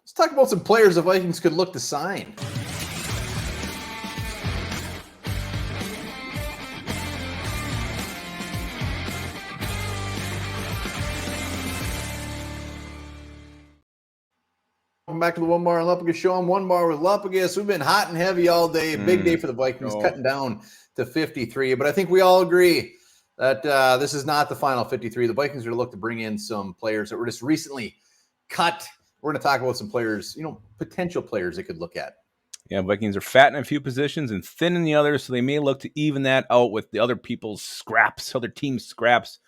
Let's talk about some players the Vikings could look to sign. Welcome back to the Onebar and Lupagus show. I'm Onebar with Lupagus. We've been hot and heavy all day. Big day for the Vikings, cutting down to 53. But I think we all agree that this is not the final 53. The Vikings are going to look to bring in some players that were just recently cut. We're going to talk about some players, potential players they could look at. Yeah, Vikings are fat in a few positions and thin in the others, so they may look to even that out with the other people's scraps, other teams' scraps.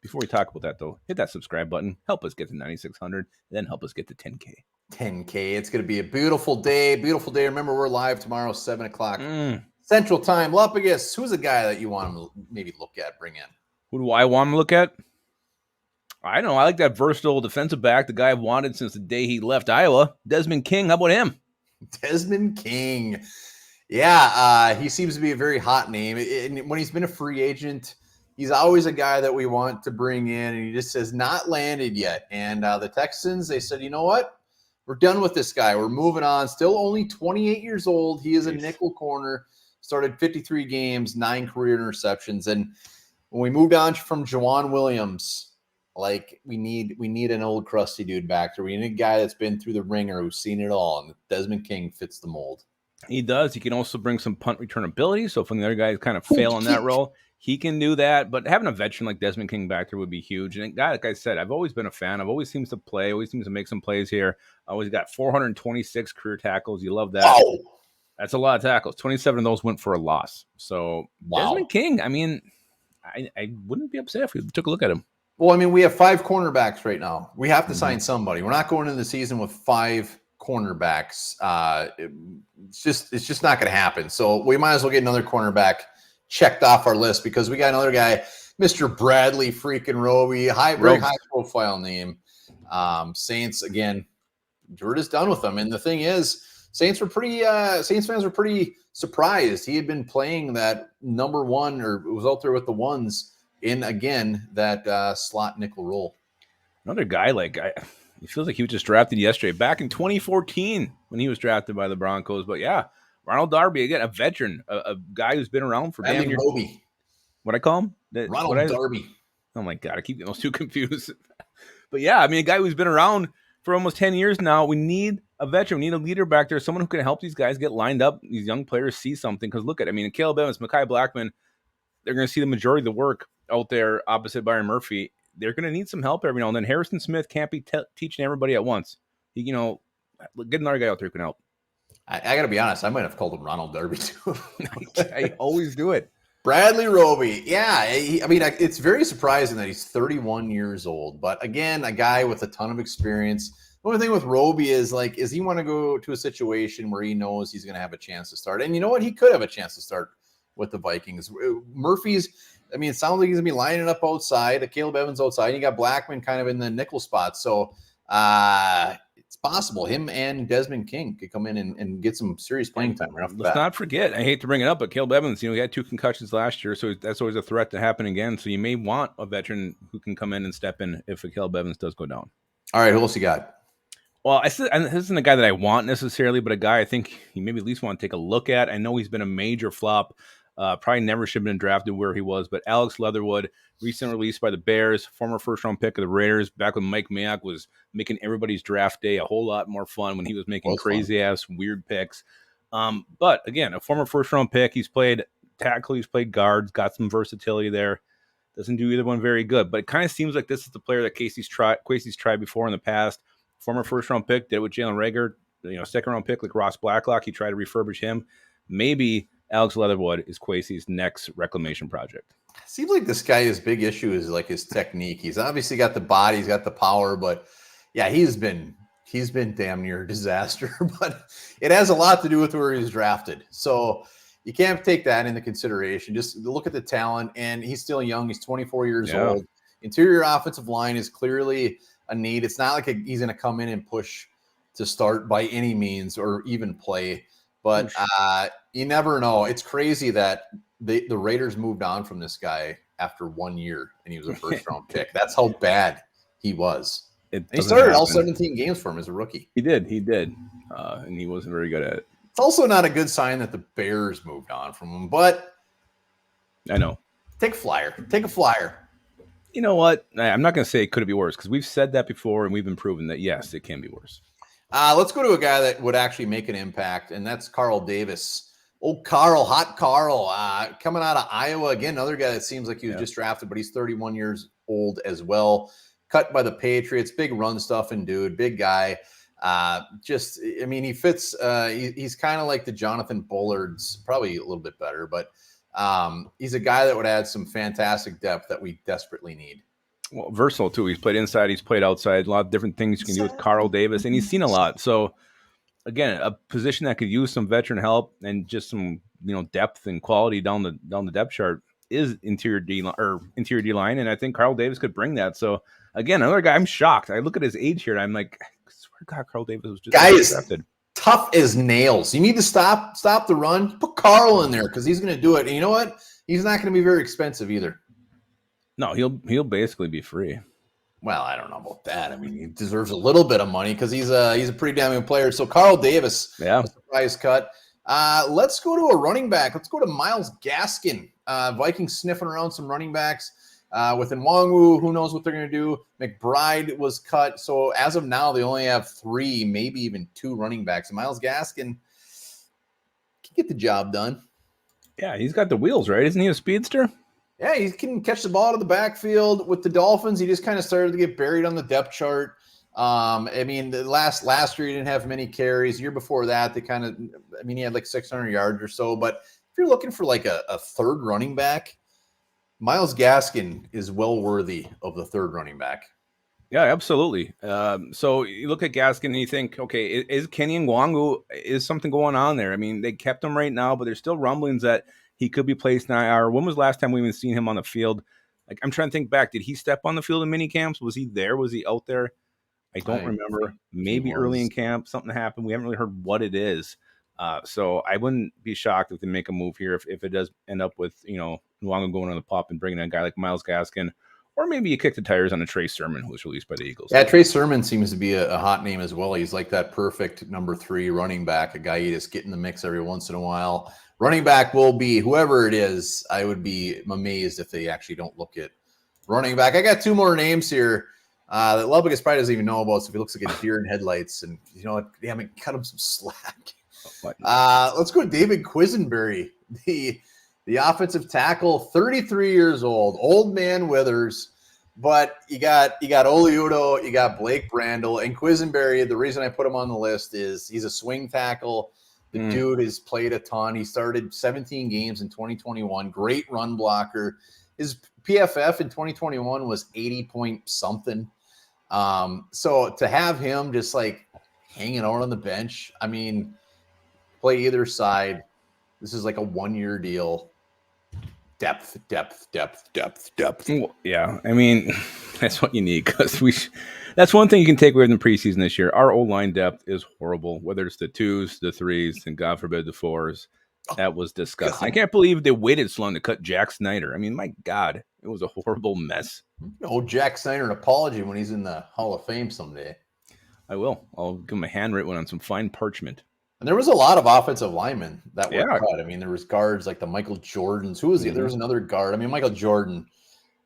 Before we talk about that, though, hit that subscribe button. Help us get to 9,600, then help us get to 10K. 10K. It's going to be a beautiful day. Beautiful day. Remember, we're live tomorrow, 7 o'clock Central Time. Lupagus, who's a guy that you want to maybe look at, bring in? Who do I want to look at? I know. I like that versatile defensive back, the guy I've wanted since the day he left Iowa. Desmond King. How about him? Desmond King. Yeah, he seems to be a very hot name. And when he's been a free agent, he's always a guy that we want to bring in, and he just has not landed yet. And the Texans, they said, you know what? We're done with this guy. We're moving on. Still only 28 years old. He is a nickel corner. Started 53 games, 9 career interceptions. And when we moved on from Jawan Williams, we need an old crusty dude back there. We need a guy that's been through the ringer, who's seen it all. And Desmond King fits the mold. He does. He can also bring some punt return ability. So if the other guys kind of fail in that role, he can do that. But having a veteran like Desmond King back there would be huge. And like I said, I've always been a fan. I've always seems to play, always seems to make some plays here. Always got 426 career tackles. You love that. Wow. That's a lot of tackles. 27 of those went for a loss. So Desmond King, I mean, I wouldn't be upset if we took a look at him. Well, I mean, we have 5 cornerbacks right now. We have to sign somebody. We're not going into the season with 5 cornerbacks. It's just not going to happen. So we might as well get another cornerback checked off our list, because we got another guy, Mr. Bradley freaking Roby, very high profile name. Saints, again, we're just done with them. And the thing is, Saints fans were pretty surprised. He had been playing that number one, or was out there with the ones in, again, that slot nickel role. Another guy, he feels like he was just drafted yesterday, back in 2014 when he was drafted by the Broncos. But yeah, Ronald Darby, again, a veteran, a guy who's been around for damn near. Roby. What I call him? Ronald Darby. Oh my God, I keep getting those two confused. But yeah, I mean, a guy who's been around for almost 10 years now. We need a veteran. We need a leader back there, someone who can help these guys get lined up, these young players see something. Because look at, Caleb Evans, Mekhi Blackman, they're going to see the majority of the work out there opposite Byron Murphy. They're going to need some help every now and then. Harrison Smith can't be teaching everybody at once. Get another guy out there who can help. I got to be honest, I might have called him Ronald Darby too. I always do it. Bradley Roby. Yeah, it's very surprising that he's 31 years old. But again, a guy with a ton of experience. The only thing with Roby is he want to go to a situation where he knows he's going to have a chance to start. And you know what? He could have a chance to start with the Vikings. Murphy's, it sounds like he's going to be lining up outside. Caleb Evans outside. You got Blackman kind of in the nickel spot. So it's possible him and Desmond King could come in and get some serious playing time right off the bat. Let's not forget, I hate to bring it up, but Caleb Evans, he had 2 concussions last year, so that's always a threat to happen again. So you may want a veteran who can come in and step in if Caleb Evans does go down. All right, who else you got? Well, this isn't a guy that I want necessarily, but a guy I think you maybe at least want to take a look at. I know he's been a major flop. Probably never should have been drafted where he was, but Alex Leatherwood, recently released by the Bears, former first-round pick of the Raiders, back when Mike Mayock was making everybody's draft day a whole lot more fun when he was making crazy-ass weird picks. But, again, a former first-round pick. He's played tackle, he's played guards, got some versatility there. Doesn't do either one very good, but it kind of seems like this is the player that Casey's tried before in the past. Former first-round pick, did it with Jalen Reagor, second-round pick like Ross Blacklock. He tried to refurbish him. Maybe Alex Leatherwood is Kwesi's next reclamation project. Seems like this guy, his big issue is his technique. He's obviously got the body, he's got the power, but yeah, he's been damn near a disaster. But it has a lot to do with where he was drafted. So you can't take that into consideration. Just look at the talent, and he's still young. He's 24 years old. Interior offensive line is clearly a need. It's not like he's going to come in and push to start by any means or even play. But you never know. It's crazy that the Raiders moved on from this guy after 1 year, and he was a first-round pick. That's how bad he was. It he doesn't started all happen. 17 games for him as a rookie. He did, and he wasn't very good at it. It's also not a good sign that the Bears moved on from him, but I know. take a flyer. You know what? I'm not going to say it could be worse because we've said that before and we've been proven that yes, it can be worse. Let's go to a guy that would actually make an impact, and that's Carl Davis. Old Carl, hot Carl, coming out of Iowa. Again, another guy that seems like he was just drafted, but he's 31 years old as well. Cut by the Patriots, big run stuffing dude, big guy. He fits. He's kind of like the Jonathan Bullards, probably a little bit better, but he's a guy that would add some fantastic depth that we desperately need. Well, versatile too. He's played inside, he's played outside. A lot of different things you can do with Carl Davis, and he's seen a lot. So, again, a position that could use some veteran help and just some depth and quality down the depth chart is interior D line, and I think Carl Davis could bring that. So, again, another guy. I'm shocked. I look at his age here, and I'm like, I swear to God, Carl Davis was just drafted. Tough as nails. You need to stop the run. Put Carl in there because he's going to do it. And you know what? He's not going to be very expensive either. No, he'll basically be free. Well, I don't know about that. I mean, he deserves a little bit of money because he's a pretty damn good player. So Carl Davis, a surprise cut. Let's go to a running back. Let's go to Myles Gaskin. Vikings sniffing around some running backs. With Nwangwu, who knows what they're going to do? McBride was cut. So as of now, they only have 3, maybe even 2 running backs. And Myles Gaskin can get the job done. Yeah, he's got the wheels, right? Isn't he a speedster? Yeah, he can catch the ball out of the backfield. With the Dolphins, he just kind of started to get buried on the depth chart. Last year he didn't have many carries. The year before that, he had like 600 yards or so. But if you're looking for like a third running back, Myles Gaskin is well worthy of the third running back. Yeah, absolutely. So you look at Gaskin and you think, okay, is Kenny Nwangwu, is something going on there? I mean, they kept him right now, but there's still rumblings that he could be placed in IR. When was the last time we even seen him on the field? Like, I'm trying to think back. Did he step on the field in mini camps? Was he there? Was he out there? I don't remember. Maybe early in camp, something happened. We haven't really heard what it is. So I wouldn't be shocked if they make a move here if it does end up with, Nwangwu going on the pop and bringing in a guy like Myles Gaskin. Or maybe you kick the tires on a Trey Sermon, who was released by the Eagles. Yeah, Trey Sermon seems to be a hot name as well. He's like that perfect number 3 running back, a guy you just get in the mix every once in a while. Running back will be whoever it is. I would be amazed if they actually don't look at running back. I got 2 more names here that Lupagus probably doesn't even know about. So if he looks like a deer in headlights, and you know what, damn it, cut him some slack. Let's go to David Quisenberry, the offensive tackle, 33 years old man withers. But you got Oli Udoh, you got Blake Brandel, and Quisenberry. The reason I put him on the list is he's a swing tackle. The dude has played a ton. He started 17 games in 2021. Great run blocker. His PFF in 2021 was 80 point something. So to have him just like hanging out on the bench, I mean, play either side. This is like a 1-year deal. Depth. Well, yeah, I mean, that's what you need because that's one thing you can take away from the preseason this year. Our O-line depth is horrible, whether it's the 2s, the 3s, and God forbid the 4s. That was disgusting. I can't believe they waited so long to cut Jack Snyder. I mean, my God, it was a horrible mess. Oh, Jack Snyder an apology when he's in the Hall of Fame someday. I will. I'll give him a handwritten one on some fine parchment. And there was a lot of offensive linemen that were cut. I mean, there was guards like the Michael Jordans. Who was he? There was another guard. I mean, Michael Jordan,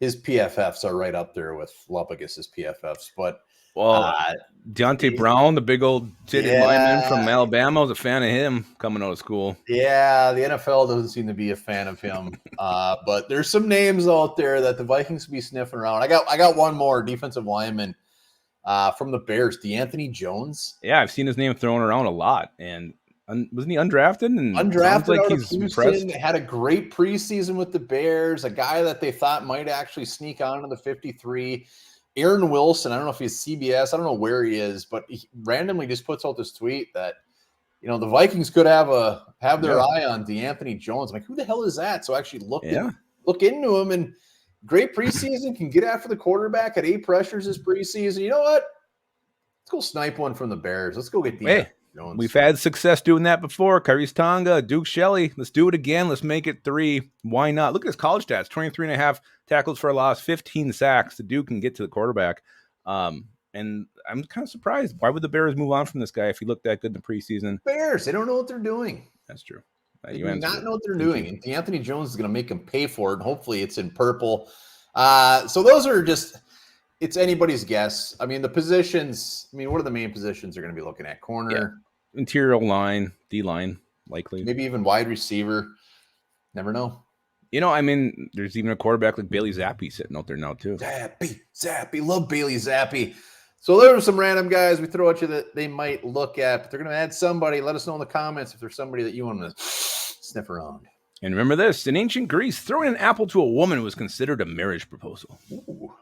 his PFFs are right up there with Lupagus's PFFs. But Deontay Brown, the big old titted lineman from Alabama, I was a fan of him coming out of school. Yeah, the NFL doesn't seem to be a fan of him. But there's some names out there that the Vikings could be sniffing around. I got one more defensive lineman. From the Bears, DeAnthony Jones. Yeah, I've seen his name thrown around a lot. And wasn't he undrafted? And undrafted, like out he's of Houston, had a great preseason with the Bears, a guy that they thought might actually sneak on to the 53. Aaron Wilson, I don't know if he's CBS, I don't know where he is, but he randomly just puts out this tweet that, the Vikings could have their eye on DeAnthony Jones. I'm like, who the hell is that? So I actually look into him, and great preseason, can get after the quarterback at 8 pressures this preseason. You know what? Let's go snipe one from the Bears. Let's go get DeAnthony Jones. We've had success doing that before. Kyrie's Tonga, Duke Shelley. Let's do it again. Let's make it 3. Why not? Look at his college stats. 23.5 tackles for a loss, 15 sacks. The dude can get to the quarterback. And And I'm kind of surprised. Why would the Bears move on from this guy if he looked that good in the preseason? Bears, they don't know what they're doing. That's true. They You do answered not it. know what they're Thank doing. you. And Anthony Jones is going to make them pay for it. And hopefully it's in purple. So those are just, it's anybody's guess. I mean, the positions, what are the main positions they're going to be looking at? Corner, interior line, D line, likely. maybe even wide receiver. Never know. There's even a quarterback like Bailey Zappi sitting out there now, too. Zappy. Love Bailey Zappi. So there are some random guys we throw at you that they might look at, but they're going to add somebody. Let us know in the comments if there's somebody that you want to sniff around. And remember this, in ancient Greece, throwing an apple to a woman was considered a marriage proposal. Ooh.